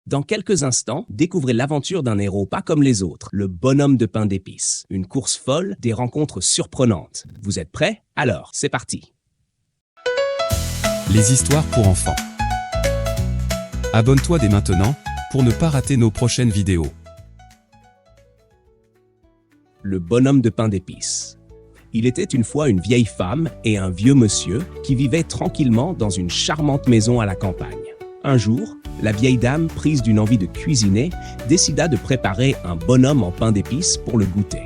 Dans quelques instants, découvrez l'aventure d'un héros pas comme les autres, le bonhomme de pain d'épices. Une course folle, des rencontres surprenantes. Vous êtes prêts? Alors, c'est parti! Les histoires pour enfants. Abonne-toi dès maintenant pour ne pas rater nos prochaines vidéos. Le bonhomme de pain d'épices. Il était une fois une vieille femme et un vieux monsieur qui vivaient tranquillement dans une charmante maison à la campagne. Un jour, la vieille dame, prise d'une envie de cuisiner, décida de préparer un bonhomme en pain d'épices pour le goûter.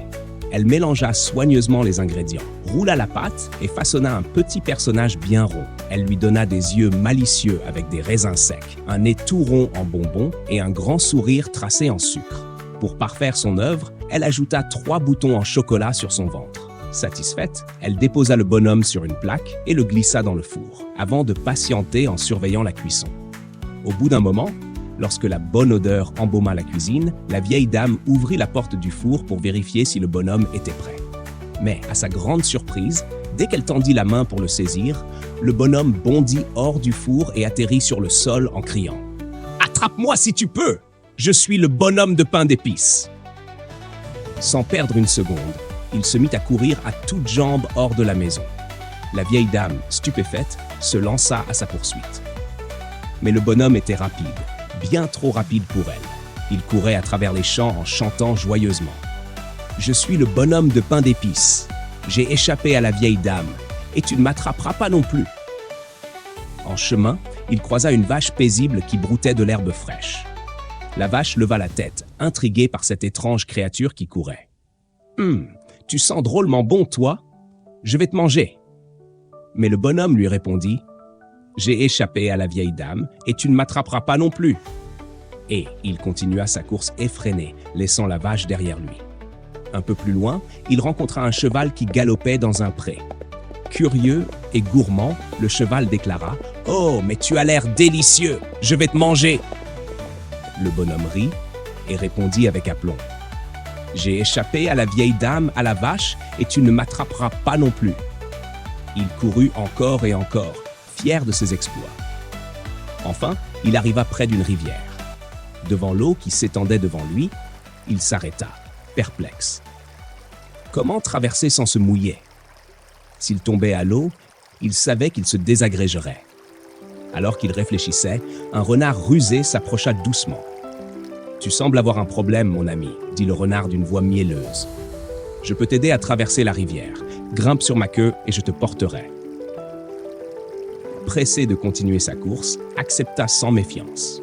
Elle mélangea soigneusement les ingrédients, roula la pâte et façonna un petit personnage bien rond. Elle lui donna des yeux malicieux avec des raisins secs, un nez tout rond en bonbons et un grand sourire tracé en sucre. Pour parfaire son œuvre, elle ajouta 3 boutons en chocolat sur son ventre. Satisfaite, elle déposa le bonhomme sur une plaque et le glissa dans le four, avant de patienter en surveillant la cuisson. Au bout d'un moment, lorsque la bonne odeur embauma la cuisine, la vieille dame ouvrit la porte du four pour vérifier si le bonhomme était prêt. Mais, à sa grande surprise, dès qu'elle tendit la main pour le saisir, le bonhomme bondit hors du four et atterrit sur le sol en criant « Attrape-moi si tu peux! Je suis le bonhomme de pain d'épices !» Sans perdre une seconde, il se mit à courir à toutes jambes hors de la maison. La vieille dame, stupéfaite, se lança à sa poursuite. Mais le bonhomme était rapide, bien trop rapide pour elle. Il courait à travers les champs en chantant joyeusement. « Je suis le bonhomme de pain d'épices. J'ai échappé à la vieille dame, et tu ne m'attraperas pas non plus. » En chemin, il croisa une vache paisible qui broutait de l'herbe fraîche. La vache leva la tête, intriguée par cette étrange créature qui courait. « Tu sens drôlement bon, toi? Je vais te manger. » Mais le bonhomme lui répondit « J'ai échappé à la vieille dame et tu ne m'attraperas pas non plus. » Et il continua sa course effrénée, laissant la vache derrière lui. Un peu plus loin, il rencontra un cheval qui galopait dans un pré. Curieux et gourmand, le cheval déclara « Oh, mais tu as l'air délicieux! Je vais te manger !» Le bonhomme rit et répondit avec aplomb « J'ai échappé à la vieille dame, à la vache, et tu ne m'attraperas pas non plus. » Il courut encore et encore, fier de ses exploits. Enfin, il arriva près d'une rivière. Devant l'eau qui s'étendait devant lui, il s'arrêta, perplexe. Comment traverser sans se mouiller? S'il tombait à l'eau, il savait qu'il se désagrégerait. Alors qu'il réfléchissait, un renard rusé s'approcha doucement. « Tu sembles avoir un problème, mon ami, » dit le renard d'une voix mielleuse. « Je peux t'aider à traverser la rivière. Grimpe sur ma queue et je te porterai. » Pressé de continuer sa course, accepta sans méfiance.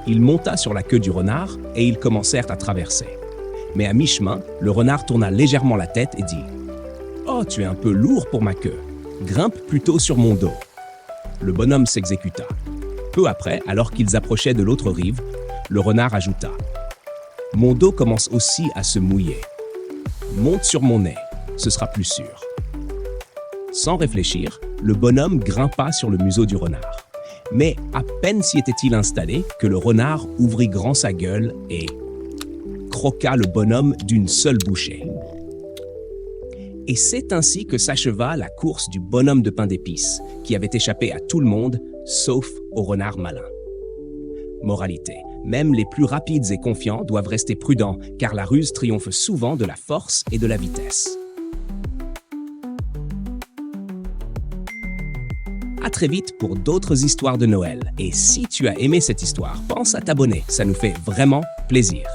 Il monta sur la queue du renard et ils commencèrent à traverser. Mais à mi-chemin, le renard tourna légèrement la tête et dit « Oh, tu es un peu lourd pour ma queue. Grimpe plutôt sur mon dos. » Le bonhomme s'exécuta. Peu après, alors qu'ils approchaient de l'autre rive, le renard ajouta « Mon dos commence aussi à se mouiller. Monte sur mon nez, ce sera plus sûr. » Sans réfléchir, le bonhomme grimpa sur le museau du renard. Mais à peine s'y était-il installé que le renard ouvrit grand sa gueule et croqua le bonhomme d'une seule bouchée. Et c'est ainsi que s'acheva la course du bonhomme de pain d'épices, qui avait échappé à tout le monde, sauf au renard malin. Moralité, même les plus rapides et confiants doivent rester prudents, car la ruse triomphe souvent de la force et de la vitesse. À très vite pour d'autres histoires de Noël. Et si tu as aimé cette histoire, pense à t'abonner, ça nous fait vraiment plaisir.